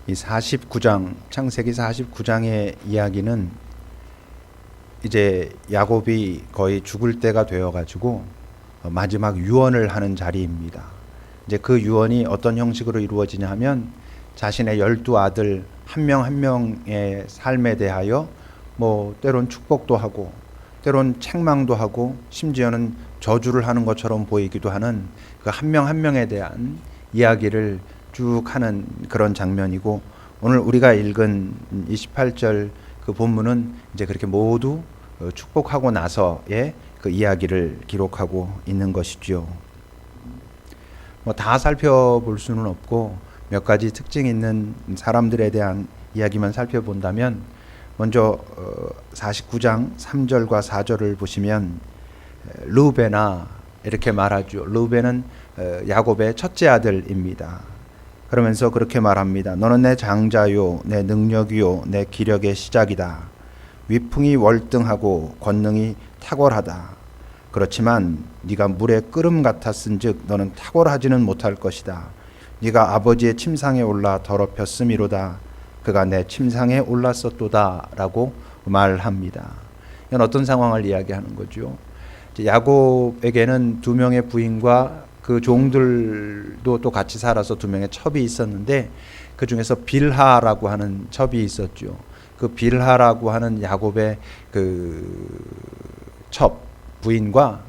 이 49장, 창세기 49장의 이야기는 이제 야곱이 거의 죽을 때가 되어가지고 마지막 유언을 하는 자리입니다. 이제 그 유언이 어떤 형식으로 이루어지냐 하면 자신의 12아들 한 명 한 명의 삶에 대하여 뭐 때론 축복도 하고 때론 책망도 하고 심지어는 저주를 하는 것처럼 보이기도 하는 그 한 명 한 명에 대한 이야기를 쭉 하는 그런 장면이고, 오늘 우리가 읽은 28절 그 본문은 이제 그렇게 모두 축복하고 나서의 그 이야기를 기록하고 있는 것이죠. 뭐 다 살펴볼 수는 없고 몇 가지 특징 있는 사람들에 대한 이야기만 살펴본다면, 먼저 49장 3절과 4절을 보시면 르우베나 이렇게 말하죠. 르우베는 야곱의 첫째 아들입니다. 그러면서 그렇게 말합니다. 너는 내 장자요, 내 능력이요, 내 기력의 시작이다. 위풍이 월등하고 권능이 탁월하다. 그렇지만 네가 물의 끓음 같았은즉 너는 탁월하지는 못할 것이다. 네가 아버지의 침상에 올라 더럽혔음이로다. 그가 내 침상에 올랐었도다 라고 말합니다. 이건 어떤 상황을 이야기하는 거죠? 야곱에게는 두 명의 부인과 그 종들도 또 같이 살아서 두 명의 첩이 있었는데, 그 중에서 빌하라고 하는 첩이 있었죠. 그 빌하라고 하는 야곱의 그 첩 부인과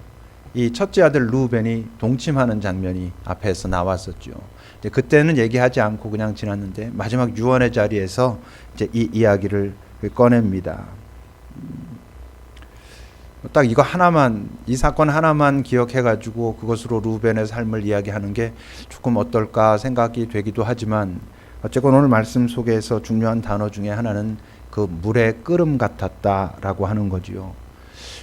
이 첫째 아들 루벤이 동침하는 장면이 앞에서 나왔었죠. 그때는 얘기하지 않고 그냥 지났는데 마지막 유언의 자리에서 이제 이 이야기를 꺼냅니다. 딱 이거 하나만, 이 사건 하나만 기억해가지고 그것으로 루벤의 삶을 이야기하는 게 조금 어떨까 생각이 되기도 하지만, 어쨌건 오늘 말씀 속에서 중요한 단어 중에 하나는 그 물의 끓음 같았다라고 하는 거지요.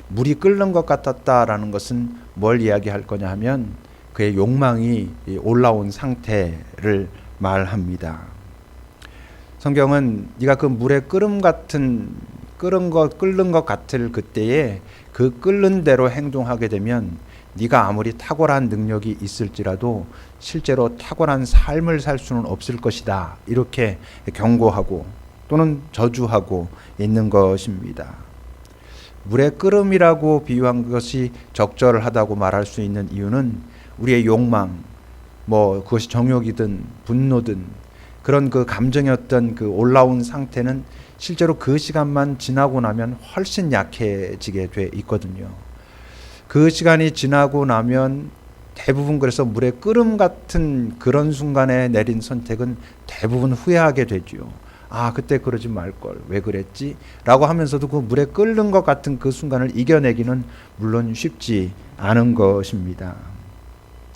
물이 끓는 것 같았다라는 것은 뭘 이야기할 거냐 하면 그의 욕망이 올라온 상태를 말합니다. 성경은 네가 그 물의 끓는 것 같을 그때에 그 끓는 대로 행동하게 되면 네가 아무리 탁월한 능력이 있을지라도 실제로 탁월한 삶을 살 수는 없을 것이다. 이렇게 경고하고 또는 저주하고 있는 것입니다. 물의 끓음이라고 비유한 것이 적절하다고 말할 수 있는 이유는 우리의 욕망, 뭐 그것이 정욕이든 분노든 그런 그 감정이었던 그 올라온 상태는 실제로 그 시간만 지나고 나면 훨씬 약해지게 돼 있거든요. 그 시간이 지나고 나면 대부분, 그래서 물의 끓음 같은 그런 순간에 내린 선택은 대부분 후회하게 되죠. 아, 그때 그러지 말걸, 왜 그랬지? 라고 하면서도 그 물에 끓는 것 같은 그 순간을 이겨내기는 물론 쉽지 않은 것입니다.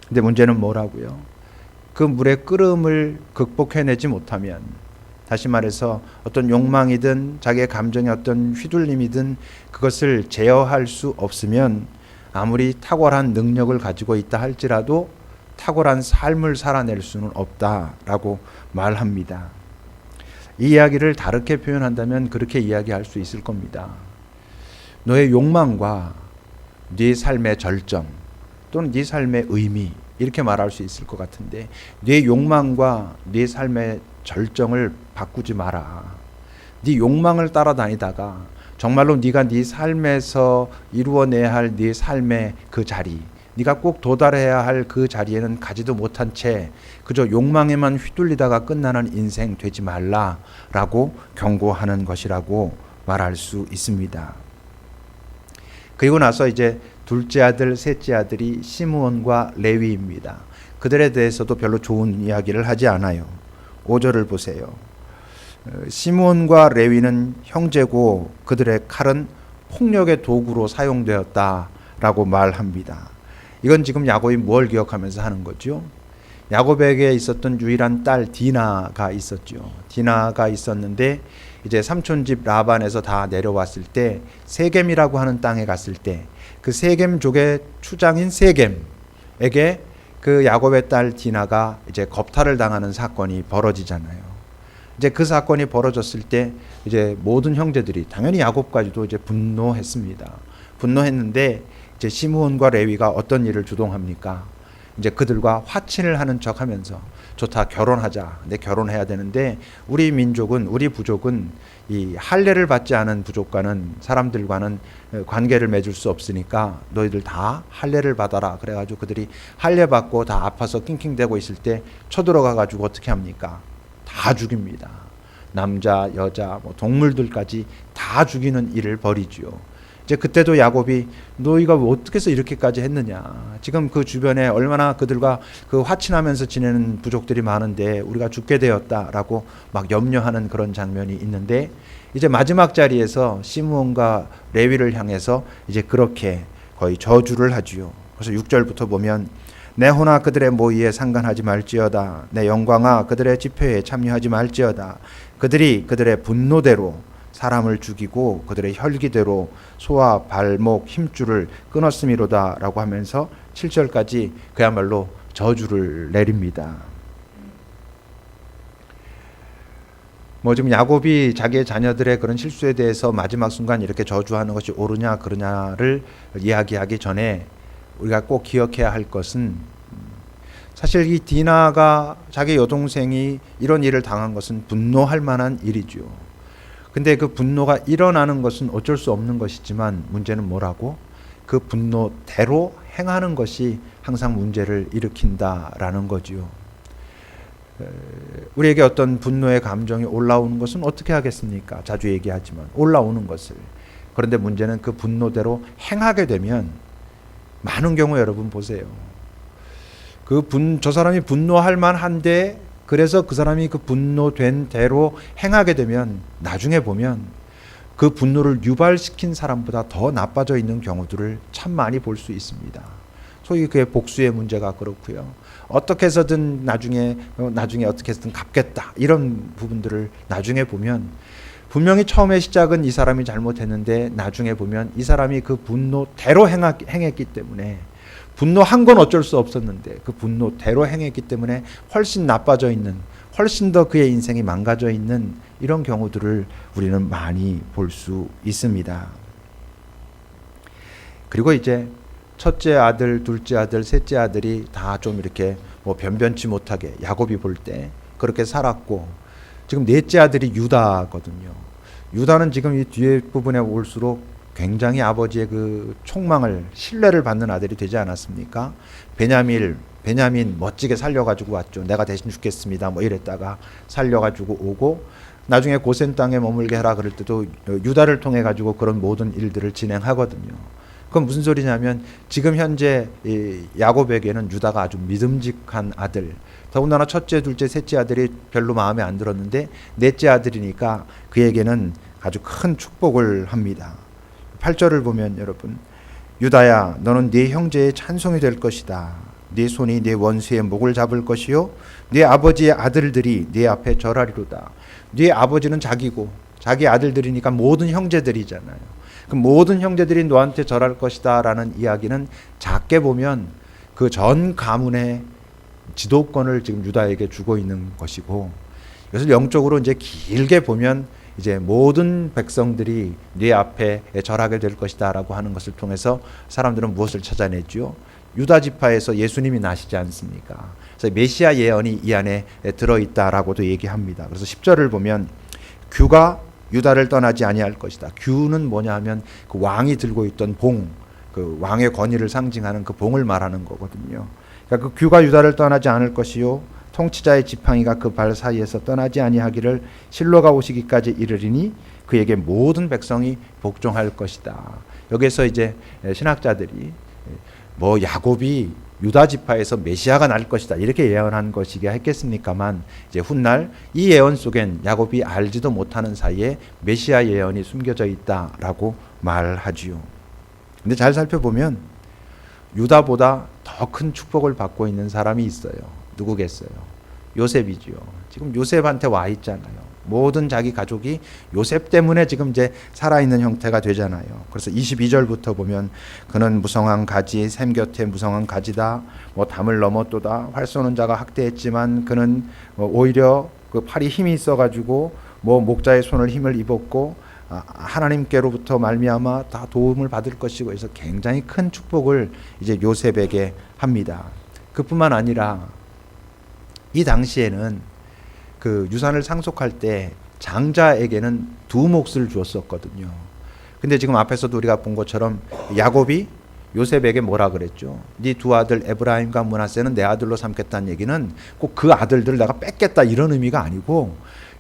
근데 문제는 뭐라고요? 그 물의 끓음을 극복해내지 못하면, 다시 말해서 어떤 욕망이든 자기의 감정의 어떤 휘둘림이든 그것을 제어할 수 없으면 아무리 탁월한 능력을 가지고 있다 할지라도 탁월한 삶을 살아낼 수는 없다라고 말합니다. 이 이야기를 다르게 표현한다면 그렇게 이야기할 수 있을 겁니다. 너의 욕망과 네 삶의 절정 또는 네 삶의 의미, 이렇게 말할 수 있을 것 같은데, 네 욕망과 네 삶의 절정을 바꾸지 마라. 네 욕망을 따라다니다가 정말로 네가 네 삶에서 이루어내야 할 네 삶의 그 자리, 네가 꼭 도달해야 할 그 자리에는 가지도 못한 채 그저 욕망에만 휘둘리다가 끝나는 인생 되지 말라라고 경고하는 것이라고 말할 수 있습니다. 그리고 나서 이제 둘째 아들, 셋째 아들이 시므온과 레위입니다. 그들에 대해서도 별로 좋은 이야기를 하지 않아요. 5절을 보세요. 시므온과 레위는 형제고 그들의 칼은 폭력의 도구로 사용되었다라고 말합니다. 이건 지금 야곱이 뭘 기억하면서 하는 거죠? 야곱에게 있었던 유일한 딸 디나가 있었죠. 디나가 있었는데 이제 삼촌집 라반에서 다 내려왔을 때 세겜이라고 하는 땅에 갔을 때 그 세겜족의 추장인 세겜에게 그 야곱의 딸 디나가 이제 겁탈을 당하는 사건이 벌어지잖아요. 이제 그 사건이 벌어졌을 때 이제 모든 형제들이, 당연히 야곱까지도 이제 분노했습니다. 분노했는데 이제 시므온과 레위가 어떤 일을 주동합니까? 이제 그들과 화친을 하는 척하면서 좋다, 결혼하자. 내 결혼해야 되는데 우리 민족은, 우리 부족은 이 할례를 받지 않은 부족과는, 사람들과는 관계를 맺을 수 없으니까 너희들 다 할례를 받아라. 그래가지고 그들이 할례 받고 다 아파서 낑낑대고 있을 때 쳐들어가 가지고 어떻게 합니까? 다 죽입니다. 남자, 여자, 뭐 동물들까지 다 죽이는 일을 벌이지요. 이제 그때도 야곱이 너희가 어떻게 해서 이렇게까지 했느냐. 지금 그 주변에 얼마나 그들과 그 화친하면서 지내는 부족들이 많은데 우리가 죽게 되었다라고 막 염려하는 그런 장면이 있는데, 이제 마지막 자리에서 시므온과 레위를 향해서 이제 그렇게 거의 저주를 하지요. 그래서 6절부터 보면 내 호나 그들의 모의에 상관하지 말지어다. 내 영광아 그들의 집회에 참여하지 말지어다. 그들이 그들의 분노대로 사람을 죽이고 그들의 혈기대로 소와 발목 힘줄을 끊었음이로다 라고 하면서 7절까지 그야말로 저주를 내립니다. 뭐 지금 야곱이 자기의 자녀들의 그런 실수에 대해서 마지막 순간 이렇게 저주하는 것이 옳으냐 그러냐를 이야기하기 전에 우리가 꼭 기억해야 할 것은, 사실 이 디나가 자기 여동생이 이런 일을 당한 것은 분노할 만한 일이죠. 근데 그 분노가 일어나는 것은 어쩔 수 없는 것이지만 문제는 뭐라고? 그 분노대로 행하는 것이 항상 문제를 일으킨다라는 거지요. 우리에게 어떤 분노의 감정이 올라오는 것은 어떻게 하겠습니까? 자주 얘기하지만 올라오는 것을. 그런데 문제는 그 분노대로 행하게 되면, 많은 경우 여러분 보세요. 저 사람이 분노할 만한데 그래서 그 사람이 그 분노된 대로 행하게 되면 나중에 보면 그 분노를 유발시킨 사람보다 더 나빠져 있는 경우들을 참 많이 볼 수 있습니다. 소위 그의 복수의 문제가 그렇고요. 어떻게 해서든 나중에 어떻게 해서든 갚겠다, 이런 부분들을 나중에 보면 분명히 처음에 시작은 이 사람이 잘못했는데 나중에 보면 이 사람이 그 분노대로 행했기 때문에, 분노한 건 어쩔 수 없었는데 그 분노대로 행했기 때문에 훨씬 나빠져 있는, 훨씬 더 그의 인생이 망가져 있는 이런 경우들을 우리는 많이 볼 수 있습니다. 그리고 이제 첫째 아들, 둘째 아들, 셋째 아들이 다 좀 이렇게 뭐 변변치 못하게 야곱이 볼 때 그렇게 살았고, 지금 넷째 아들이 유다거든요. 유다는 지금 이 뒤에 부분에 올수록 굉장히 아버지의 그 총망을, 신뢰를 받는 아들이 되지 않았습니까? 베냐민 멋지게 살려가지고 왔죠. 내가 대신 죽겠습니다. 뭐 이랬다가 살려가지고 오고, 나중에 고센 땅에 머물게 하라 그럴 때도 유다를 통해 가지고 그런 모든 일들을 진행하거든요. 그건 무슨 소리냐면 지금 현재 이 야곱에게는 유다가 아주 믿음직한 아들, 더군다나 첫째, 둘째, 셋째 아들이 별로 마음에 안 들었는데 넷째 아들이니까 그에게는 아주 큰 축복을 합니다. 8절을 보면 여러분, 유다야 너는 네 형제의 찬송이 될 것이다. 네 손이 네 원수의 목을 잡을 것이요 네 아버지의 아들들이 네 앞에 절하리로다. 네 아버지는 자기고 자기 아들들이니까 모든 형제들이잖아요. 그 모든 형제들이 너한테 절할 것이다 라는 이야기는 작게 보면 그 전 가문의 지도권을 지금 유다에게 주고 있는 것이고, 이것을 영적으로 이제 길게 보면 이제 모든 백성들이 네 앞에 절하게 될 것이다 라고 하는 것을 통해서 사람들은 무엇을 찾아내죠? 유다 지파에서 예수님이 나시지 않습니까? 그래서 메시아 예언이 이 안에 들어있다라고도 얘기합니다. 그래서 10절을 보면 규가 유다를 떠나지 아니할 것이다. 규는 뭐냐 하면 그 왕이 들고 있던 봉, 그 왕의 권위를 상징하는 그 봉을 말하는 거거든요. 그러니까 그 규가 유다를 떠나지 않을 것이요 통치자의 지팡이가 그 발 사이에서 떠나지 아니하기를 실로가 오시기까지 이르리니 그에게 모든 백성이 복종할 것이다. 여기서 이제 신학자들이 뭐 야곱이 유다 지파에서 메시아가 날 것이다 이렇게 예언한 것이기야 했겠습니까만, 이제 훗날 이 예언 속엔 야곱이 알지도 못하는 사이에 메시아 예언이 숨겨져 있다라고 말하지요. 근데 잘 살펴보면 유다보다 더 큰 축복을 받고 있는 사람이 있어요. 누구겠어요? 요셉이지요. 지금 요셉한테 와 있잖아요. 모든 자기 가족이 요셉 때문에 지금 이제 살아있는 형태가 되잖아요. 그래서 22절부터 보면 그는 무성한 가지, 샘 곁에 무성한 가지다. 뭐 담을 넘었도다. 활 쏘는 자가 학대했지만 그는 오히려 그 팔이 힘이 있어가지고 뭐 목자의 손을 힘을 입었고 하나님께로부터 말미암아 다 도움을 받을 것이고 해서 굉장히 큰 축복을 이제 요셉에게 합니다. 그뿐만 아니라 이 당시에는 그 유산을 상속할 때 장자에게는 두 몫을 주었었거든요. 근데 지금 앞에서도 우리가 본 것처럼 야곱이 요셉에게 뭐라 그랬죠? 네 두 아들 에브라임과 므낫세는 내 아들로 삼겠다는 얘기는 꼭 그 아들들을 내가 뺏겠다 이런 의미가 아니고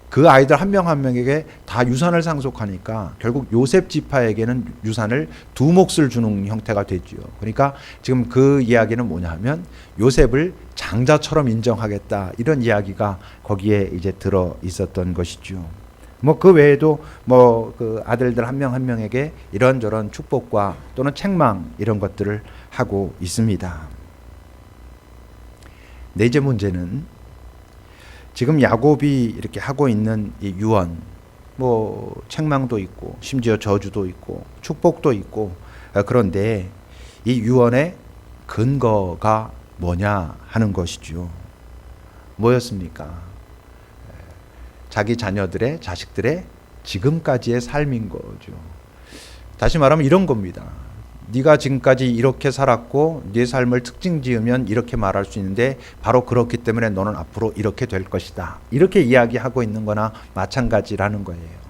그 아이들 한 명 한 명에게 다 유산을 상속하니까 결국 요셉 지파에게는 유산을 두 몫을 주는 형태가 되죠. 그러니까 지금 그 이야기는 뭐냐 하면 요셉을 장자처럼 인정하겠다 이런 이야기가 거기에 이제 들어 있었던 것이죠. 뭐 그 외에도 뭐 그 아들들 한 명 한 명에게 이런저런 축복과 또는 책망 이런 것들을 하고 있습니다. 네 번째 문제는 지금 야곱이 이렇게 하고 있는 이 유언, 뭐 책망도 있고 심지어 저주도 있고 축복도 있고, 그런데 이 유언의 근거가 뭐냐 하는 것이죠. 뭐였습니까? 자기 자녀들의 자식들의 지금까지의 삶인 거죠. 다시 말하면 이런 겁니다. 네가 지금까지 이렇게 살았고 네 삶을 특징 지으면 이렇게 말할 수 있는데 바로 그렇기 때문에 너는 앞으로 이렇게 될 것이다. 이렇게 이야기하고 있는 거나 마찬가지라는 거예요.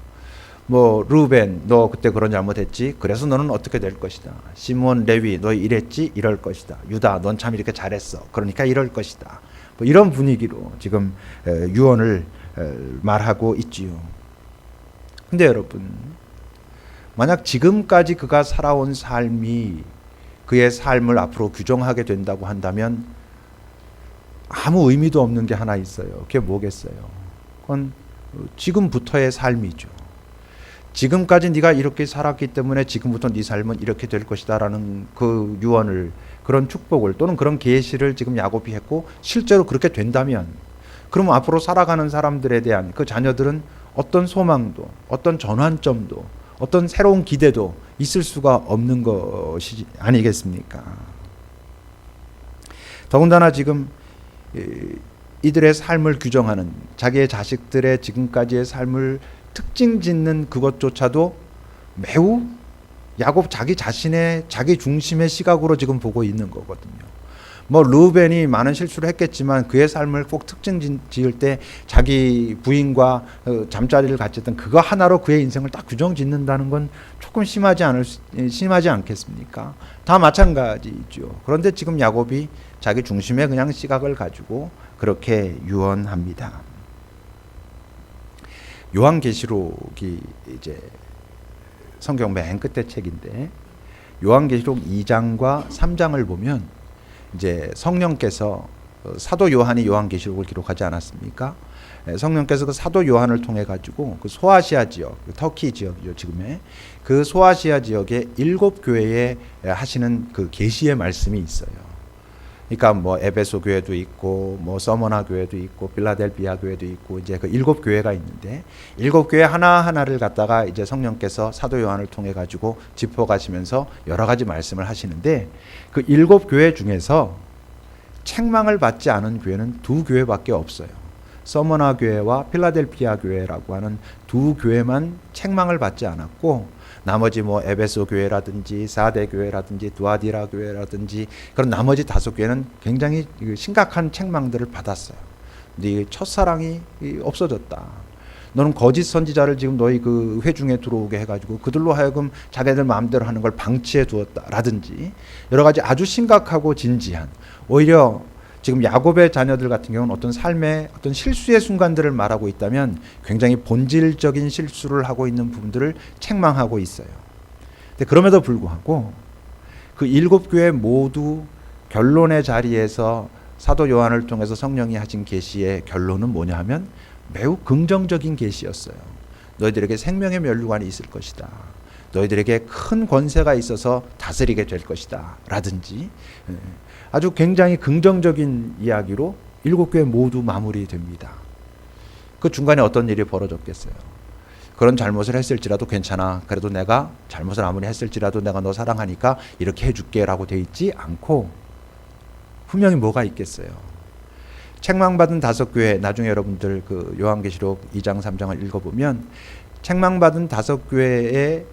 뭐 루벤 너 그때 그런 잘못했지. 그래서 너는 어떻게 될 것이다. 시몬 레위 너 이랬지. 이럴 것이다. 유다 넌 참 이렇게 잘했어. 그러니까 이럴 것이다. 뭐 이런 분위기로 지금 유언을 말하고 있지요. 근데 여러분 만약 지금까지 그가 살아온 삶이 그의 삶을 앞으로 규정하게 된다고 한다면 아무 의미도 없는 게 하나 있어요. 그게 뭐겠어요? 그건 지금부터의 삶이죠. 지금까지 네가 이렇게 살았기 때문에 지금부터 네 삶은 이렇게 될 것이다라는 그 유언을, 그런 축복을 또는 그런 계시를 지금 야곱이 했고 실제로 그렇게 된다면 그러면 앞으로 살아가는 사람들에 대한 그 자녀들은 어떤 소망도 어떤 전환점도 어떤 새로운 기대도 있을 수가 없는 것이 아니겠습니까? 더군다나 지금 이들의 삶을 규정하는 자기의 자식들의 지금까지의 삶을 특징 짓는 그것조차도 매우 야곱 자기 자신의 자기 중심의 시각으로 지금 보고 있는 거거든요. 뭐 루벤이 많은 실수를 했겠지만 그의 삶을 꼭 특징 지을 때 자기 부인과 잠자리를 같이 했던 그거 하나로 그의 인생을 딱 규정 짓는다는 건 조금 심하지 않겠습니까? 다 마찬가지죠. 그런데 지금 야곱이 자기 중심의 그냥 시각을 가지고 그렇게 유언합니다. 요한계시록이 이제 성경 맨 끝에 책인데 요한계시록 2장과 3장을 보면 이제 성령께서 사도 요한이 요한계시록을 기록하지 않았습니까? 성령께서 그 사도 요한을 통해 가지고 그 소아시아 지역, 터키 지역이죠 지금의 그 소아시아 지역의 7교회에 하시는 그 계시의 말씀이 있어요. 그러니까 뭐 에베소 교회도 있고 뭐 서머나 교회도 있고 필라델피아 교회도 있고 이제 그 7교회가 있는데 7교회 하나하나를 갖다가 이제 성령께서 사도 요한을 통해 가지고 짚어 가시면서 여러 가지 말씀을 하시는데 그 7교회 중에서 책망을 받지 않은 교회는 2교회밖에 없어요. 서머나 교회와 필라델피아 교회라고 하는 2교회만 책망을 받지 않았고 나머지 뭐 에베소 교회라든지 사대 교회라든지 두아디라 교회라든지 그런 나머지 5교회는 굉장히 심각한 책망들을 받았어요. 네 첫사랑이 없어졌다. 너는 거짓 선지자를 지금 너희 그 회중에 들어오게 해가지고 그들로 하여금 자기들 마음대로 하는 걸 방치해 두었다라든지 여러 가지 아주 심각하고 진지한, 오히려 지금 야곱의 자녀들 같은 경우는 어떤 삶의 어떤 실수의 순간들을 말하고 있다면 굉장히 본질적인 실수를 하고 있는 부분들을 책망하고 있어요. 근데 그럼에도 불구하고 그 7교회 모두 결론의 자리에서 사도 요한을 통해서 성령이 하신 계시의 결론은 뭐냐 하면 매우 긍정적인 계시였어요. 너희들에게 생명의 면류관이 있을 것이다. 너희들에게 큰 권세가 있어서 다스리게 될 것이다. 라든지 아주 굉장히 긍정적인 이야기로 7교회 모두 마무리됩니다. 그 중간에 어떤 일이 벌어졌겠어요? 그런 잘못을 했을지라도 괜찮아. 그래도 내가 잘못을 아무리 했을지라도 내가 너 사랑하니까 이렇게 해줄게 라고 돼 있지 않고 분명히 뭐가 있겠어요? 책망받은 5교회, 나중에 여러분들 그 요한계시록 2장 3장을 읽어보면 책망받은 5교회에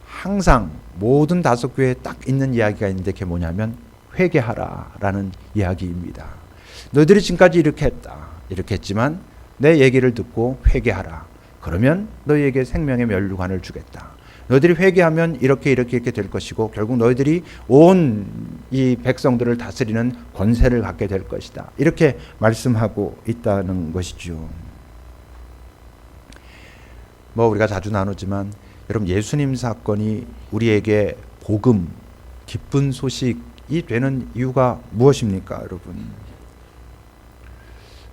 항상 모든 5교회에 딱 있는 이야기가 있는데 그게 뭐냐면 회개하라라는 이야기입니다. 너희들이 지금까지 이렇게 했다. 이렇게 했지만 내 얘기를 듣고 회개하라. 그러면 너희에게 생명의 면류관을 주겠다. 너희들이 회개하면 이렇게 될 것이고 결국 너희들이 온 이 백성들을 다스리는 권세를 갖게 될 것이다. 이렇게 말씀하고 있다는 것이죠. 우리가 자주 나누지만 여러분, 예수님 사건이 우리에게 복음, 기쁜 소식이 되는 이유가 무엇입니까, 여러분?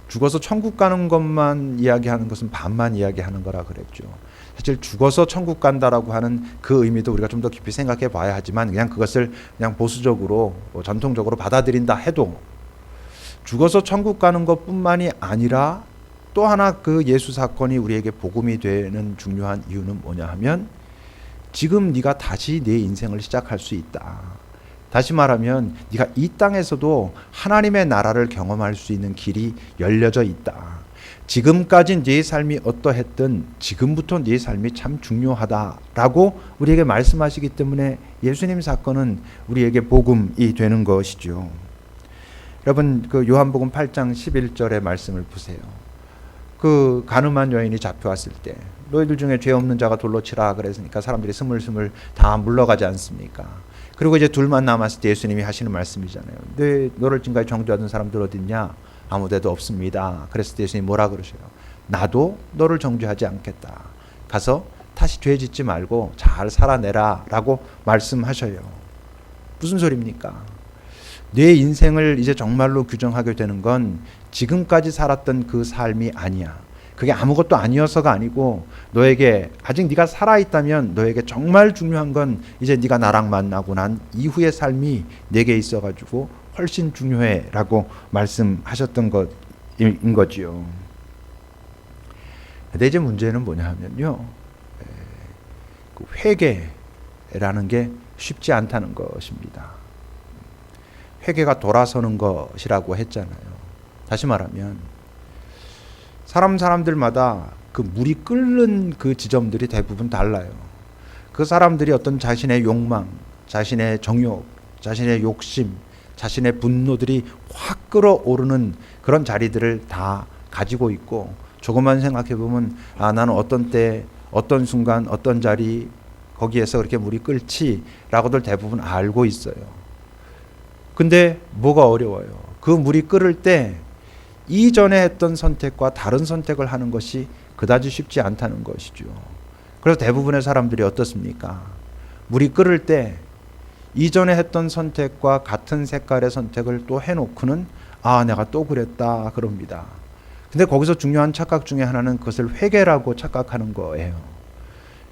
죽어서 천국 가는 것만 이야기하는 것은 반만 이야기하는 거라 그랬죠. 사실 죽어서 천국 간다라고 하는 그 의미도 우리가 좀 더 깊이 생각해 봐야 하지만 그냥 그것을 그냥 보수적으로 전통적으로 받아들인다 해도 죽어서 천국 가는 것뿐만이 아니라 또 하나 그 예수 사건이 우리에게 복음이 되는 중요한 이유는 뭐냐 하면 지금 네가 다시 내 인생을 시작할 수 있다. 다시 말하면 네가 이 땅에서도 하나님의 나라를 경험할 수 있는 길이 열려져 있다. 지금까지 네 삶이 어떠했든 지금부터 네 삶이 참 중요하다라고 우리에게 말씀하시기 때문에 예수님 사건은 우리에게 복음이 되는 것이죠. 여러분, 그 요한복음 8장 11절의 말씀을 보세요. 그 가늠한 여인이 잡혀왔을 때 너희들 중에 죄 없는 자가 돌로 치라 그랬으니까 사람들이 스물스물 다 물러가지 않습니까? 그리고 이제 둘만 남았을 때 예수님이 하시는 말씀이잖아요. 너를 지금까지 정죄하던 사람들 어딨냐? 아무데도 없습니다. 그랬을 때 예수님이 뭐라 그러셔요? 나도 너를 정죄하지 않겠다. 가서 다시 죄 짓지 말고 잘 살아내라 라고 말씀하셔요. 무슨 소리입니까? 내 인생을 이제 정말로 규정하게 되는 건 지금까지 살았던 그 삶이 아니야. 그게 아무것도 아니어서가 아니고 너에게 아직 네가 살아있다면 너에게 정말 중요한 건 이제 네가 나랑 만나고 난 이후의 삶이 내게 있어가지고 훨씬 중요해 라고 말씀하셨던 것인 거지요. 근데 이제 문제는 뭐냐 하면요, 그 회개라는 게 쉽지 않다는 것입니다. 회개가 돌아서는 것이라고 했잖아요. 다시 말하면 사람들마다 그 물이 끓는 그 지점들이 대부분 달라요. 그 사람들이 어떤 자신의 욕망, 자신의 정욕, 자신의 욕심, 자신의 분노들이 확 끓어오르는 그런 자리들을 다 가지고 있고, 조금만 생각해 보면 나는 어떤 때, 어떤 순간, 어떤 자리 거기에서 그렇게 물이 끓지라고들 대부분 알고 있어요. 근데 뭐가 어려워요? 그 물이 끓을 때 이전에 했던 선택과 다른 선택을 하는 것이 그다지 쉽지 않다는 것이죠. 그래서 대부분의 사람들이 어떻습니까? 물이 끓을 때 이전에 했던 선택과 같은 색깔의 선택을 또 해놓고는 내가 또 그랬다 그럽니다. 근데 거기서 중요한 착각 중에 하나는 그것을 회개라고 착각하는 거예요.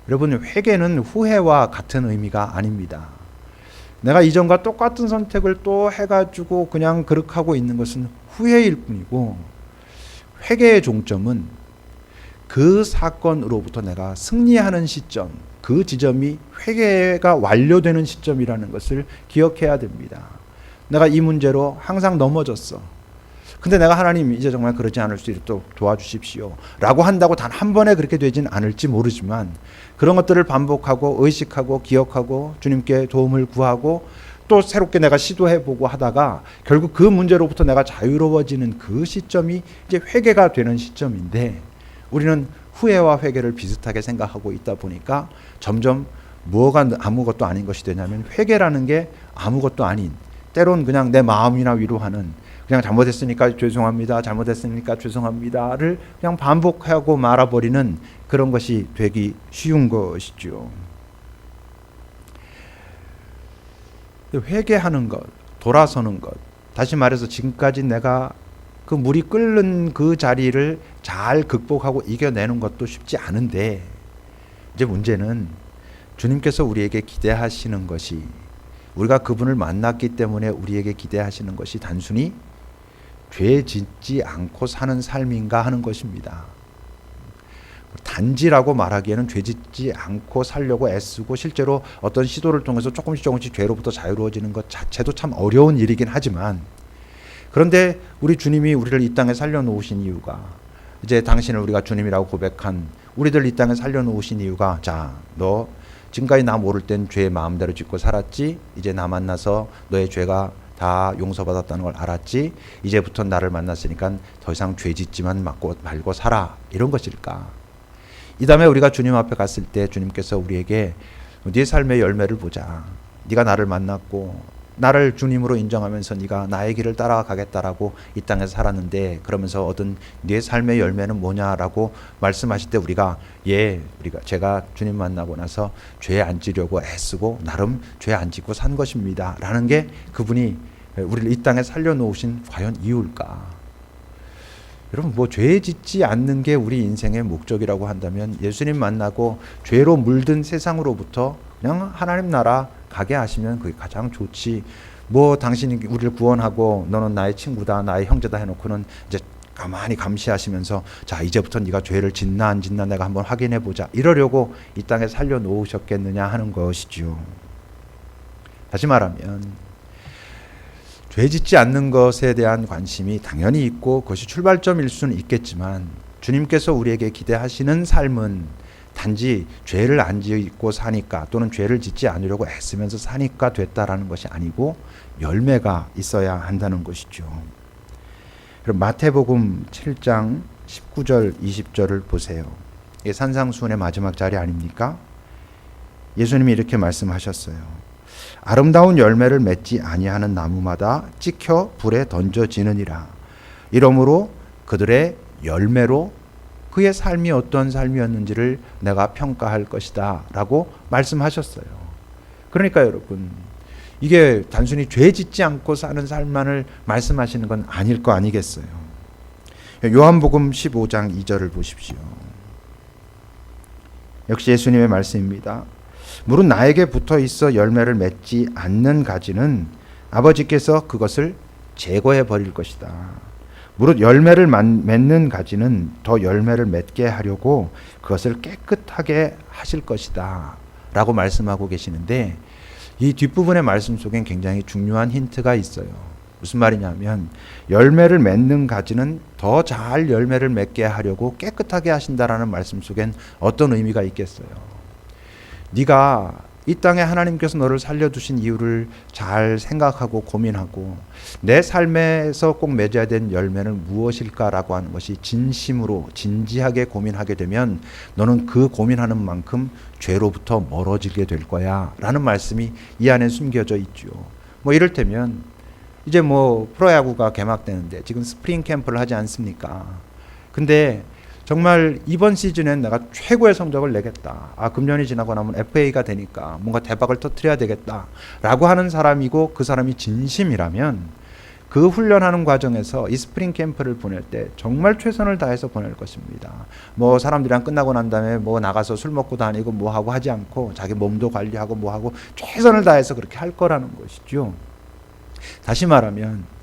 여러분, 회개는 후회와 같은 의미가 아닙니다. 내가 이전과 똑같은 선택을 또 해가지고 그냥 그렇게 하고 있는 것은 후회일 뿐이고, 회개의 종점은 그 사건으로부터 내가 승리하는 시점, 그 지점이 회개가 완료되는 시점이라는 것을 기억해야 됩니다. 내가 이 문제로 항상 넘어졌어. 근데 내가 하나님 이제 정말 그러지 않을 수 있도록 도와주십시오 라고 한다고 단 한 번에 그렇게 되진 않을지 모르지만 그런 것들을 반복하고 의식하고 기억하고 주님께 도움을 구하고 또 새롭게 내가 시도해보고 하다가 결국 그 문제로부터 내가 자유로워지는 그 시점이 이제 회개가 되는 시점인데, 우리는 후회와 회개를 비슷하게 생각하고 있다 보니까 점점 뭐가 아무것도 아닌 것이 되냐면 회개라는 게 아무것도 아닌, 때론 그냥 내 마음이나 위로하는, 그냥 잘못했으니까 죄송합니다, 잘못했으니까 죄송합니다를 그냥 반복하고 말아버리는 그런 것이 되기 쉬운 것이죠. 회개하는 것, 돌아서는 것, 다시 말해서 지금까지 내가 그 물이 끓는 그 자리를 잘 극복하고 이겨내는 것도 쉽지 않은데, 이제 문제는 주님께서 우리에게 기대하시는 것이, 우리가 그분을 만났기 때문에 우리에게 기대하시는 것이 단순히 죄 짓지 않고 사는 삶인가 하는 것입니다. 단지라고 말하기에는 죄 짓지 않고 살려고 애쓰고 실제로 어떤 시도를 통해서 조금씩 죄로부터 자유로워지는 것 자체도 참 어려운 일이긴 하지만, 그런데 우리 주님이 우리를 이 땅에 살려놓으신 이유가, 이제 당신을 우리가 주님이라고 고백한 우리들 이 땅에 살려놓으신 이유가, 자, 너 지금까지 나 모를 땐 죄 마음대로 짓고 살았지? 이제 나 만나서 너의 죄가 다 용서받았다는 걸 알았지. 이제부터 나를 만났으니까 더 이상 죄 짓지만 말고 살아. 이런 것일까? 이 다음에 우리가 주님 앞에 갔을 때 주님께서 우리에게 네 삶의 열매를 보자. 네가 나를 만났고 나를 주님으로 인정하면서 네가 나의 길을 따라가겠다라고 이 땅에서 살았는데 그러면서 얻은 네 삶의 열매는 뭐냐라고 말씀하실 때 우리가 제가 주님 만나고 나서 죄에 안 지려고 애쓰고 나름 죄 안 짓고 산 것입니다 라는 게 그분이 우리를 이 땅에 살려놓으신 과연 이유일까? 여러분 죄 짓지 않는 게 우리 인생의 목적이라고 한다면 예수님 만나고 죄로 물든 세상으로부터 그냥 하나님 나라 가게 하시면 그게 가장 좋지. 당신이 우리를 구원하고 너는 나의 친구다 나의 형제다 해놓고는 이제 가만히 감시하시면서 자 이제부터 네가 죄를 짓나 안 짓나 내가 한번 확인해 보자 이러려고 이 땅에 살려놓으셨겠느냐 하는 것이죠. 다시 말하면 죄 짓지 않는 것에 대한 관심이 당연히 있고 그것이 출발점일 수는 있겠지만 주님께서 우리에게 기대하시는 삶은 단지 죄를 안 짓고 사니까 또는 죄를 짓지 않으려고 애쓰면서 사니까 됐다라는 것이 아니고 열매가 있어야 한다는 것이죠. 그럼 마태복음 7장 19절 20절을 보세요. 이게 산상수훈의 마지막 자리 아닙니까? 예수님이 이렇게 말씀하셨어요. 아름다운 열매를 맺지 아니하는 나무마다 찍혀 불에 던져지느니라. 이러므로 그들의 열매로 그의 삶이 어떤 삶이었는지를 내가 평가할 것이다 라고 말씀하셨어요. 그러니까 여러분 이게 단순히 죄 짓지 않고 사는 삶만을 말씀하시는 건 아닐 거 아니겠어요. 요한복음 15장 2절을 보십시오. 역시 예수님의 말씀입니다. 무릇 나에게 붙어 있어 열매를 맺지 않는 가지는 아버지께서 그것을 제거해 버릴 것이다. 무릇 열매를 맺는 가지는 더 열매를 맺게 하려고 그것을 깨끗하게 하실 것이다 라고 말씀하고 계시는데 이 뒷부분의 말씀 속엔 굉장히 중요한 힌트가 있어요. 무슨 말이냐면 열매를 맺는 가지는 더 잘 열매를 맺게 하려고 깨끗하게 하신다라는 말씀 속엔 어떤 의미가 있겠어요. 네가 이 땅에 하나님께서 너를 살려두신 이유를 잘 생각하고 고민하고 내 삶에서 꼭 맺어야 된 열매는 무엇일까라고 하는 것이 진심으로 진지하게 고민하게 되면 너는 그 고민하는 만큼 죄로부터 멀어지게 될 거야 라는 말씀이 이 안에 숨겨져 있죠. 이를테면 이제 프로야구가 개막되는데 지금 스프링 캠프를 하지 않습니까? 근데 정말 이번 시즌엔 내가 최고의 성적을 내겠다. 금년이 지나고 나면 FA가 되니까 뭔가 대박을 터뜨려야 되겠다. 라고 하는 사람이고 그 사람이 진심이라면 그 훈련하는 과정에서 이 스프링 캠프를 보낼 때 정말 최선을 다해서 보낼 것입니다. 사람들이랑 끝나고 난 다음에 나가서 술 먹고 다니고 하고 하지 않고 자기 몸도 관리하고 하고 최선을 다해서 그렇게 할 거라는 것이죠. 다시 말하면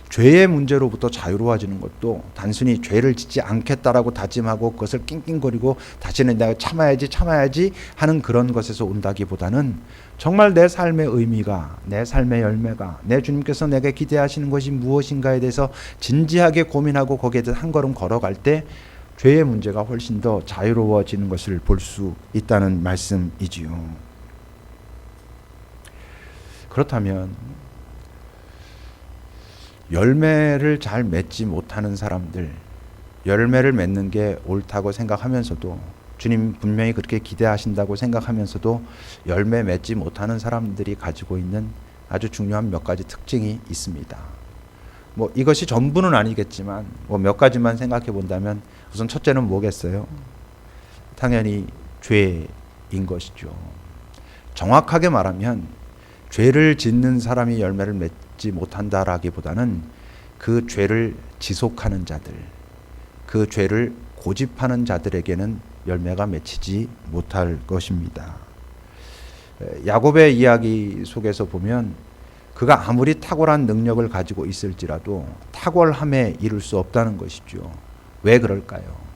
죄의 문제로부터 자유로워지는 것도 단순히 죄를 짓지 않겠다라고 다짐하고 그것을 낑낑거리고 다시는 내가 참아야지 하는 그런 것에서 온다기보다는 정말 내 삶의 의미가, 내 삶의 열매가, 내 주님께서 내게 기대하시는 것이 무엇인가에 대해서 진지하게 고민하고 거기에 대해서 한 걸음 걸어갈 때 죄의 문제가 훨씬 더 자유로워지는 것을 볼 수 있다는 말씀이지요. 그렇다면 열매를 잘 맺지 못하는 사람들, 열매를 맺는 게 옳다고 생각하면서도 주님 분명히 그렇게 기대하신다고 생각하면서도 열매 맺지 못하는 사람들이 가지고 있는 아주 중요한 몇 가지 특징이 있습니다. 이것이 전부는 아니겠지만 몇 가지만 생각해 본다면 우선 첫째는 뭐겠어요? 당연히 죄인 것이죠. 정확하게 말하면 죄를 짓는 사람이 열매를 맺지 못한다라기보다는 그 죄를 지속하는 자들, 그 죄를 고집하는 자들에게는 열매가 맺히지 못할 것입니다. 야곱의 이야기 속에서 보면 그가 아무리 탁월한 능력을 가지고 있을지라도 탁월함에 이룰 수 없다는 것이죠. 왜 그럴까요?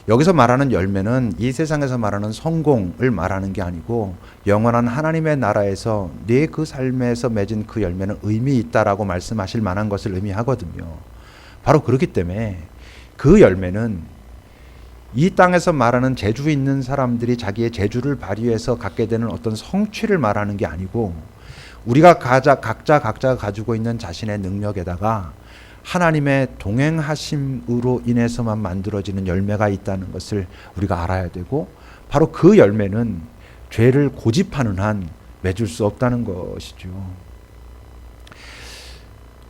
여기서 말하는 열매는 이 세상에서 말하는 성공을 말하는 게 아니고 영원한 하나님의 나라에서 네 그 삶에서 맺은 그 열매는 의미 있다라고 말씀하실 만한 것을 의미하거든요. 바로 그렇기 때문에 그 열매는 이 땅에서 말하는 재주 있는 사람들이 자기의 재주를 발휘해서 갖게 되는 어떤 성취를 말하는 게 아니고 우리가 각자 가지고 있는 자신의 능력에다가 하나님의 동행하심으로 인해서만 만들어지는 열매가 있다는 것을 우리가 알아야 되고, 바로 그 열매는 죄를 고집하는 한 맺을 수 없다는 것이죠.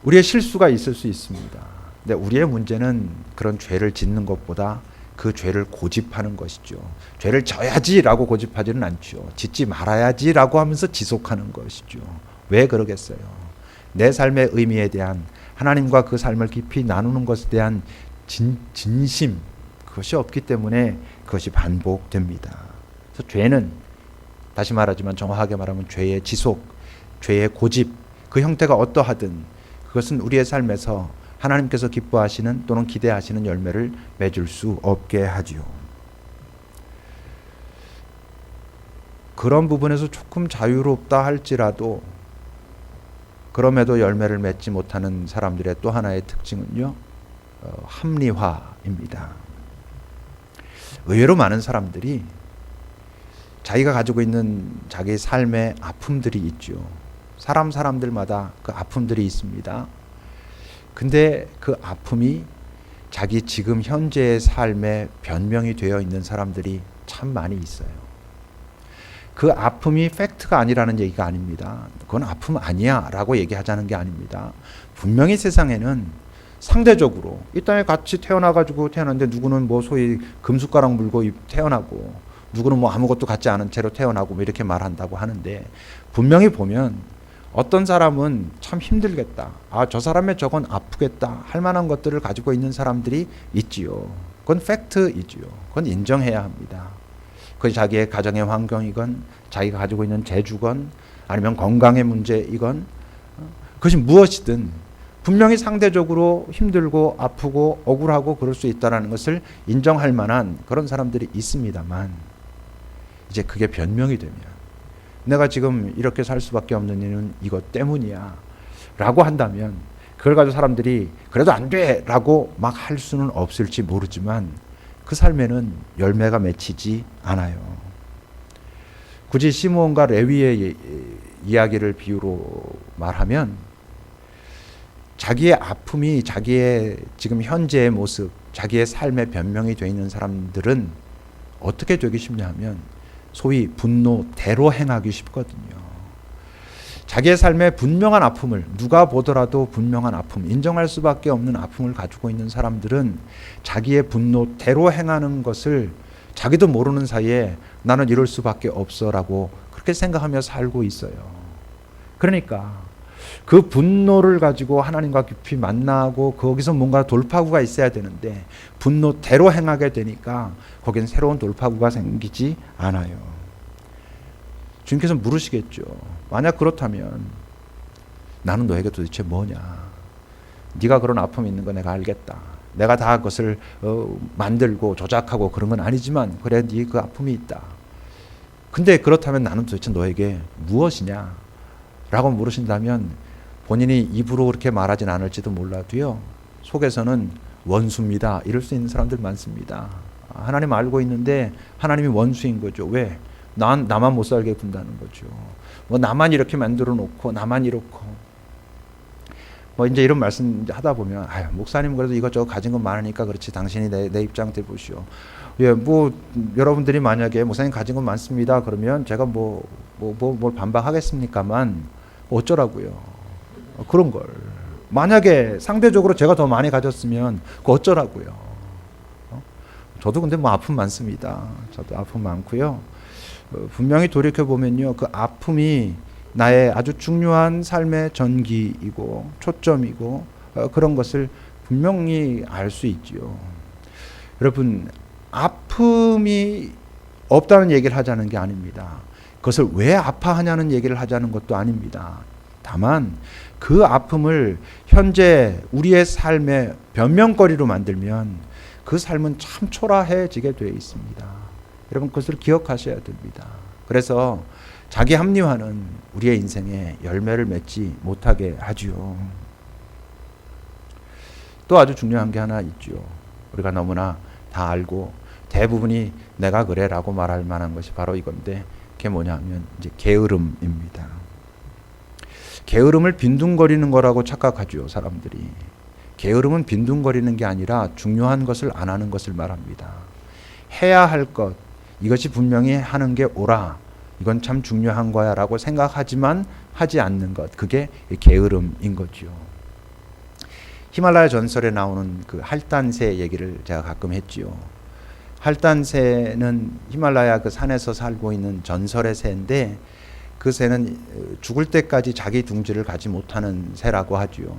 우리의 실수가 있을 수 있습니다. 근데 우리의 문제는 그런 죄를 짓는 것보다 그 죄를 고집하는 것이죠. 죄를 져야지라고 고집하지는 않죠. 짓지 말아야지라고 하면서 지속하는 것이죠. 왜 그러겠어요? 내 삶의 의미에 대한, 하나님과 그 삶을 깊이 나누는 것에 대한 진심, 그것이 없기 때문에 그것이 반복됩니다. 그래서 죄는, 다시 말하지만 정확하게 말하면 죄의 지속, 죄의 고집, 그 형태가 어떠하든 그것은 우리의 삶에서 하나님께서 기뻐하시는 또는 기대하시는 열매를 맺을 수 없게 하지요. 그런 부분에서 조금 자유롭다 할지라도 그럼에도 열매를 맺지 못하는 사람들의 또 하나의 특징은요, 합리화입니다. 의외로 많은 사람들이 자기가 가지고 있는 자기 삶의 아픔들이 있죠. 사람들마다 그 아픔들이 있습니다. 근데 그 아픔이 자기 지금 현재의 삶의 변명이 되어 있는 사람들이 참 많이 있어요. 그 아픔이 팩트가 아니라는 얘기가 아닙니다. 그건 아픔 아니야 라고 얘기하자는 게 아닙니다. 분명히 세상에는 상대적으로 이 땅에 같이 태어났는데 누구는 뭐 소위 금숟가락 물고 태어나고 누구는 뭐 아무것도 갖지 않은 채로 태어나고 뭐 이렇게 말한다고 하는데, 분명히 보면 어떤 사람은 참 힘들겠다, 저 사람의 저건 아프겠다 할 만한 것들을 가지고 있는 사람들이 있지요. 그건 팩트이지요. 그건 인정해야 합니다. 그건 자기의 가정의 환경이건 자기가 가지고 있는 재주건 아니면 건강의 문제이건 그것이 무엇이든 분명히 상대적으로 힘들고 아프고 억울하고 그럴 수 있다는 것을 인정할 만한 그런 사람들이 있습니다만, 이제 그게 변명이 되면 내가 지금 이렇게 살 수밖에 없는 이유는 이것 때문이야 라고 한다면, 그걸 가지고 사람들이 그래도 안 돼 라고 막 할 수는 없을지 모르지만 그 삶에는 열매가 맺히지 않아요. 굳이 시므온과 레위의 이야기를 비유로 말하면, 자기의 아픔이 자기의 지금 현재의 모습, 자기의 삶의 변명이 되어 있는 사람들은 어떻게 되기 쉽냐 하면 소위 분노대로 행하기 쉽거든요. 자기의 삶의 분명한 아픔을, 누가 보더라도 분명한 아픔, 인정할 수밖에 없는 아픔을 가지고 있는 사람들은 자기의 분노대로 행하는 것을 자기도 모르는 사이에 나는 이럴 수밖에 없어라고 그렇게 생각하며 살고 있어요. 그러니까 그 분노를 가지고 하나님과 깊이 만나고 거기서 뭔가 돌파구가 있어야 되는데 분노대로 행하게 되니까 거기엔 새로운 돌파구가 생기지 않아요. 주님께서 물으시겠죠. 만약 그렇다면 나는 너에게 도대체 뭐냐? 네가 그런 아픔이 있는 거 내가 알겠다. 내가 다 그것을 만들고 조작하고 그런 건 아니지만 그래, 네 그 아픔이 있다. 근데 그렇다면 나는 도대체 너에게 무엇이냐? 라고 물으신다면 본인이 입으로 그렇게 말하진 않을지도 몰라도요, 속에서는 원수입니다 이럴 수 있는 사람들 많습니다. 하나님 알고 있는데 하나님이 원수인 거죠. 왜? 나만 못 살게 군다는 거죠. 뭐 나만 이렇게 만들어 놓고 나만 이렇고 뭐 이제 이런 말씀 하다 보면, 목사님 그래도 이것저것 가진 건 많으니까 그렇지, 당신이 내 입장 대 보시오. 예, 뭐 여러분들이 만약에 목사님 가진 건 많습니다 그러면 제가 뭘 반박하겠습니까만 어쩌라고요. 그런 걸 만약에 상대적으로 제가 더 많이 가졌으면 그 어쩌라고요. 저도 근데 뭐 아픔 많습니다. 저도 아픔 많고요. 분명히 돌이켜 보면요, 그 아픔이 나의 아주 중요한 삶의 전기이고 초점이고 그런 것을 분명히 알 수 있지요. 여러분, 아픔이 없다는 얘기를 하자는 게 아닙니다. 그것을 왜 아파하냐는 얘기를 하자는 것도 아닙니다. 다만 그 아픔을 현재 우리의 삶의 변명거리로 만들면 그 삶은 참 초라해지게 되어 있습니다. 여러분, 그것을 기억하셔야 됩니다. 그래서 자기 합리화는 우리의 인생에 열매를 맺지 못하게 하지요. 또 아주 중요한 게 하나 있죠. 우리가 너무나 다 알고 대부분이 내가 그래 라고 말할 만한 것이 바로 이건데, 그게 뭐냐 하면 이제 게으름입니다. 게으름을 빈둥거리는 거라고 착각하죠, 사람들이. 게으름은 빈둥거리는 게 아니라 중요한 것을 안 하는 것을 말합니다. 해야 할 것, 이것이 분명히 하는 게 옳아, 이건 참 중요한 거야 라고 생각하지만 하지 않는 것, 그게 게으름인 거죠. 히말라야 전설에 나오는 그 할단새 얘기를 제가 가끔 했지요. 할단새는 히말라야 그 산에서 살고 있는 전설의 새인데, 그 새는 죽을 때까지 자기 둥지를 가지 못하는 새라고 하지요.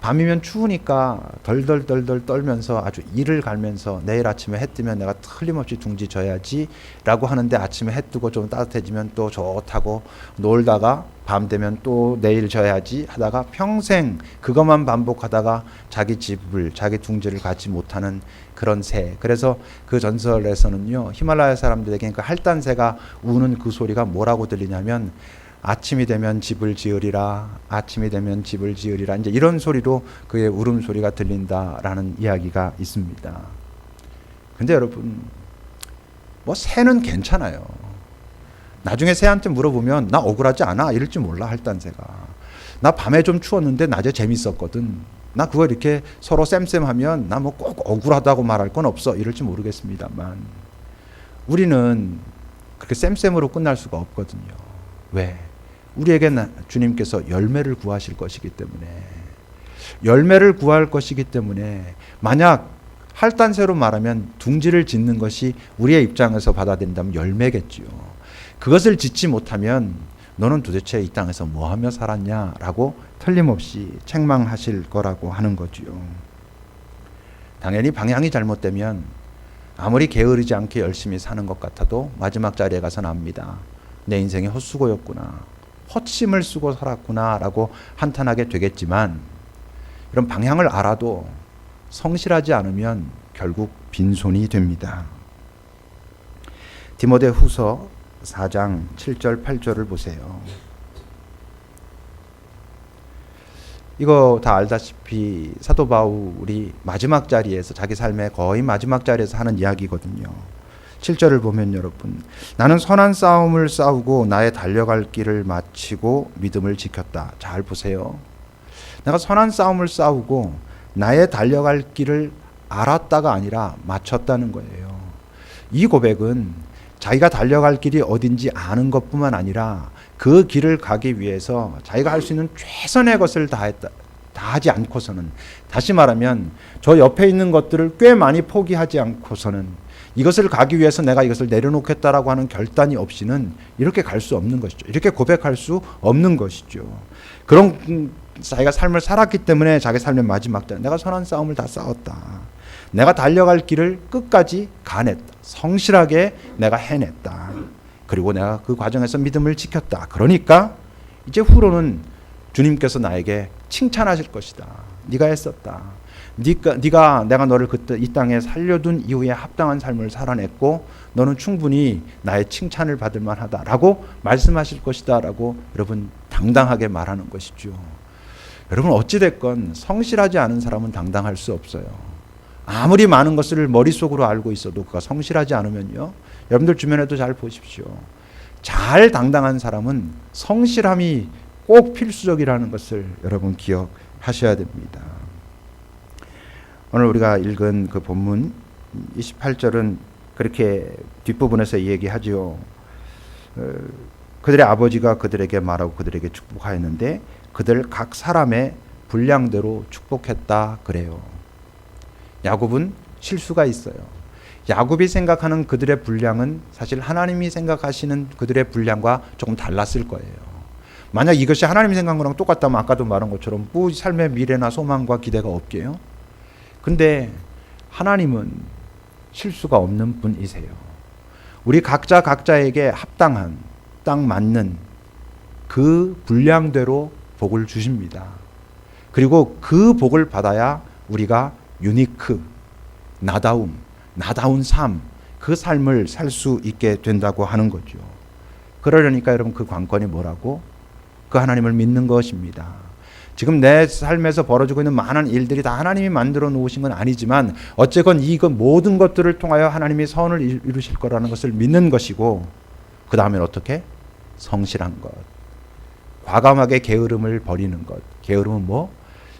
밤이면 추우니까 덜덜덜덜 떨면서 아주 이를 갈면서 내일 아침에 해 뜨면 내가 틀림없이 둥지 져야지 라고 하는데, 아침에 해 뜨고 좀 따뜻해지면 또 좋다고 놀다가 밤 되면 또 내일 져야지 하다가 평생 그것만 반복하다가 자기 집을, 자기 둥지를 갖지 못하는 그런 새. 그래서 그 전설에서는요, 히말라야 사람들에게 그 할단새가 우는 그 소리가 뭐라고 들리냐면, 아침이 되면 집을 지으리라, 아침이 되면 집을 지으리라, 이제 이런 소리로 그의 울음소리가 들린다라는 이야기가 있습니다. 근데 여러분, 뭐 새는 괜찮아요. 나중에 새한테 물어보면 나 억울하지 않아 이럴지 몰라. 할단새가 나 밤에 좀 추웠는데 낮에 재밌었거든, 나 그거 이렇게 서로 쌤쌤하면 나 뭐 꼭 억울하다고 말할 건 없어 이럴지 모르겠습니다만, 우리는 그렇게 쌤쌤으로 끝날 수가 없거든요. 왜? 우리에게 주님께서 열매를 구하실 것이기 때문에, 열매를 구할 것이기 때문에, 만약 할단새로 말하면 둥지를 짓는 것이 우리의 입장에서 받아들인다면 열매겠지요. 그것을 짓지 못하면 너는 도대체 이 땅에서 뭐하며 살았냐라고 틀림없이 책망하실 거라고 하는 거지요. 당연히 방향이 잘못되면 아무리 게으르지 않게 열심히 사는 것 같아도 마지막 자리에 가서는 압니다. 내 인생이 헛수고였구나, 헛심을 쓰고 살았구나 라고 한탄하게 되겠지만, 이런 방향을 알아도 성실하지 않으면 결국 빈손이 됩니다. 디모데 후서 4장 7절 8절을 보세요. 이거 다 알다시피 사도 바울이 마지막 자리에서, 자기 삶의 거의 마지막 자리에서 하는 이야기거든요. 7절을 보면 여러분, 나는 선한 싸움을 싸우고 나의 달려갈 길을 마치고 믿음을 지켰다. 잘 보세요. 내가 선한 싸움을 싸우고 나의 달려갈 길을 알았다가 아니라 마쳤다는 거예요. 이 고백은 자기가 달려갈 길이 어딘지 아는 것뿐만 아니라 그 길을 가기 위해서 자기가 할 수 있는 최선의 것을 다했다. 다하지 않고서는, 다시 말하면 저 옆에 있는 것들을 꽤 많이 포기하지 않고서는, 이것을 가기 위해서 내가 이것을 내려놓겠다라고 하는 결단이 없이는 이렇게 갈 수 없는 것이죠. 이렇게 고백할 수 없는 것이죠. 그런 자기가 삶을 살았기 때문에 자기 삶의 마지막 때 내가 선한 싸움을 다 싸웠다, 내가 달려갈 길을 끝까지 가냈다, 성실하게 내가 해냈다, 그리고 내가 그 과정에서 믿음을 지켰다. 그러니까 이제 후로는 주님께서 나에게 칭찬하실 것이다. 네가 했었다. 네가 내가 너를 그때 이 땅에 살려둔 이후에 합당한 삶을 살아냈고 너는 충분히 나의 칭찬을 받을 만하다라고 말씀하실 것이다라고 여러분 당당하게 말하는 것이죠. 여러분 어찌 됐건 성실하지 않은 사람은 당당할 수 없어요. 아무리 많은 것을 머릿속으로 알고 있어도 그가 성실하지 않으면요, 여러분들 주변에도 잘 보십시오. 잘 당당한 사람은 성실함이 꼭 필수적이라는 것을 여러분 기억하셔야 됩니다. 오늘 우리가 읽은 그 본문 28절은 그렇게 뒷부분에서 얘기하지요. 그들의 아버지가 그들에게 말하고 그들에게 축복하였는데 그들 각 사람의 분량대로 축복했다 그래요. 야곱은 실수가 있어요. 야곱이 생각하는 그들의 분량은 사실 하나님이 생각하시는 그들의 분량과 조금 달랐을 거예요. 만약 이것이 하나님이 생각한 거랑 똑같다면 아까도 말한 것처럼 뭐 삶의 미래나 소망과 기대가 없게요. 근데 하나님은 실수가 없는 분이세요. 우리 각자에게 합당한, 딱 맞는 그 분량대로 복을 주십니다. 그리고 그 복을 받아야 우리가 유니크, 나다운 삶, 그 삶을 살 수 있게 된다고 하는 거죠. 그러려니까 여러분 그 관건이 뭐라고? 그 하나님을 믿는 것입니다. 지금 내 삶에서 벌어지고 있는 많은 일들이 다 하나님이 만들어 놓으신 건 아니지만 어쨌건 이거 모든 것들을 통하여 하나님이 선을 이루실 거라는 것을 믿는 것이고, 그 다음에 어떻게? 성실한 것. 과감하게 게으름을 버리는 것. 게으름은 뭐?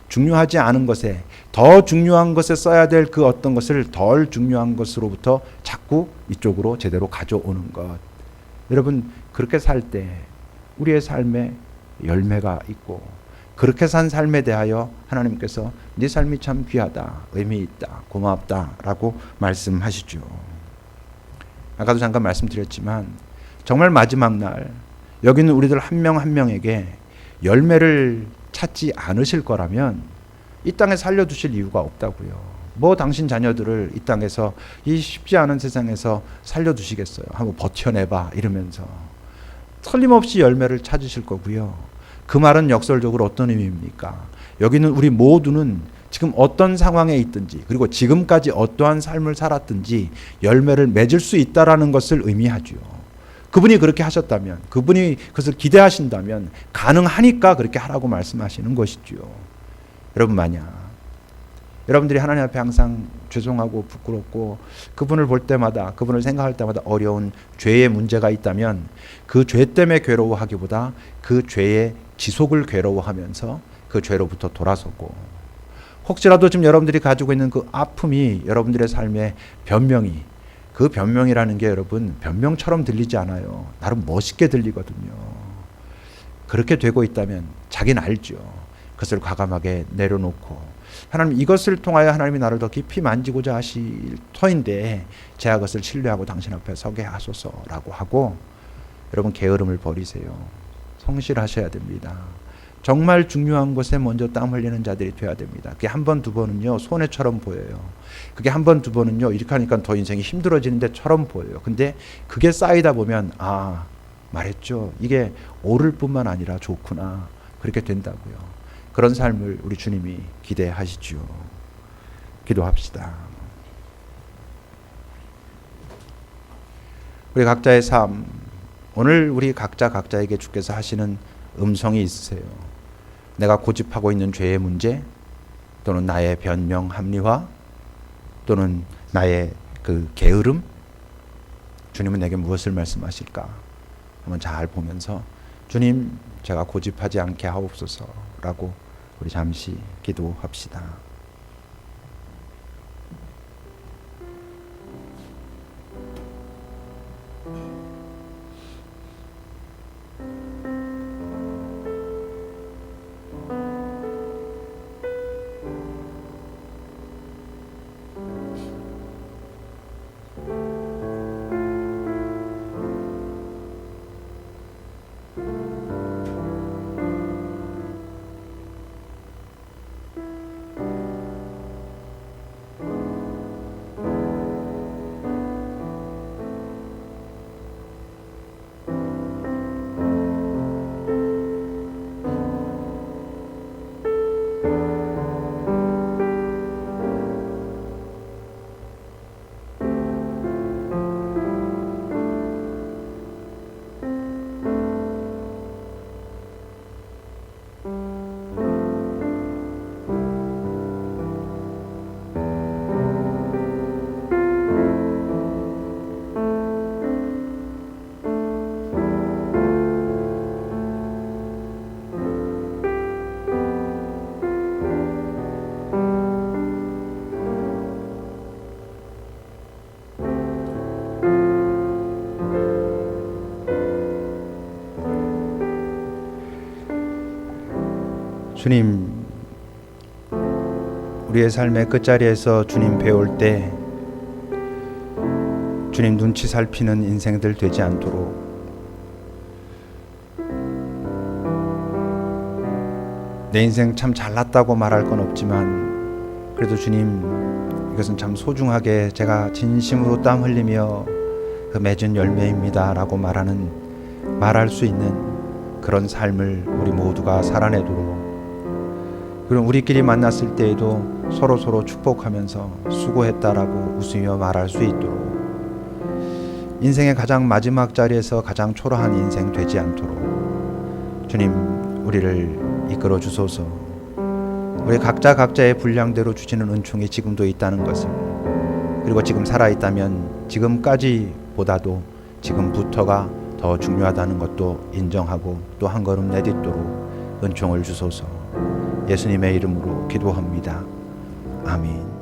중요하지 않은 것에, 더 중요한 것에 써야 될 그 어떤 것을 덜 중요한 것으로부터 자꾸 이쪽으로 제대로 가져오는 것. 여러분, 그렇게 살 때 우리의 삶에 열매가 있고, 그렇게 산 삶에 대하여 하나님께서 네 삶이 참 귀하다, 의미 있다, 고맙다 라고 말씀하시죠. 아까도 잠깐 말씀드렸지만 정말 마지막 날 여기는 우리들 한 명 한 명에게 열매를 찾지 않으실 거라면 이 땅에 살려두실 이유가 없다고요. 뭐 당신 자녀들을 이 땅에서, 이 쉽지 않은 세상에서 살려두시겠어요. 한번 버텨내봐 이러면서 틀림없이 열매를 찾으실 거고요. 그 말은 역설적으로 어떤 의미입니까? 여기는 우리 모두는 지금 어떤 상황에 있든지, 그리고 지금까지 어떠한 삶을 살았든지 열매를 맺을 수 있다라는 것을 의미하죠. 그분이 그렇게 하셨다면, 그분이 그것을 기대하신다면 가능하니까 그렇게 하라고 말씀하시는 것이죠. 여러분, 만약 여러분들이 하나님 앞에 항상 죄송하고 부끄럽고 그분을 볼 때마다, 그분을 생각할 때마다 어려운 죄의 문제가 있다면 그 죄 때문에 괴로워하기보다 그 죄의 지속을 괴로워하면서 그 죄로부터 돌아서고, 혹시라도 지금 여러분들이 가지고 있는 그 아픔이 여러분들의 삶의 변명이, 그 변명이라는 게 여러분 변명처럼 들리지 않아요. 나름 멋있게 들리거든요. 그렇게 되고 있다면 자기는 알죠. 그것을 과감하게 내려놓고, 하나님, 이것을 통하여 하나님이 나를 더 깊이 만지고자 하실 터인데 제가 그것을 신뢰하고 당신 앞에 서게 하소서라고 하고, 여러분 게으름을 버리세요. 성실하셔야 됩니다. 정말 중요한 것에 먼저 땀 흘리는 자들이 돼야 됩니다. 그게 한 번, 두 번은요 손해처럼 보여요. 그게 한 번, 두 번은요 이렇게 하니까 더 인생이 힘들어지는 데처럼 보여요. 근데 그게 쌓이다 보면, 아, 말했죠, 이게 오를 뿐만 아니라 좋구나, 그렇게 된다고요. 그런 삶을 우리 주님이 기대하시죠. 기도합시다. 우리 각자의 삶, 오늘 우리 각자에게 주께서 하시는 음성이 있으세요. 내가 고집하고 있는 죄의 문제, 또는 나의 변명 합리화, 또는 나의 그 게으름, 주님은 내게 무엇을 말씀하실까 한번 잘 보면서, 주님, 제가 고집하지 않게 하옵소서라고 우리 잠시 기도합시다. 주님, 우리의 삶의 끝자리에서 주님 배울 때 주님 눈치 살피는 인생들 되지 않도록, 내 인생 참 잘났다고 말할 건 없지만 그래도 주님, 이것은 참 소중하게 제가 진심으로 땀 흘리며 그 맺은 열매입니다 라고 말할 수 있는 그런 삶을 우리 모두가 살아내도록, 그럼 우리끼리 만났을 때에도 서로 축복하면서 수고했다라고 웃으며 말할 수 있도록, 인생의 가장 마지막 자리에서 가장 초라한 인생 되지 않도록 주님 우리를 이끌어 주소서. 우리 각자의 분량대로 주시는 은총이 지금도 있다는 것을, 그리고 지금 살아있다면 지금까지보다도 지금부터가 더 더 중요하다는 것도 인정하고 또 한 걸음 내딛도록 은총을 주소서. 예수님의 이름으로 기도합니다. 아멘.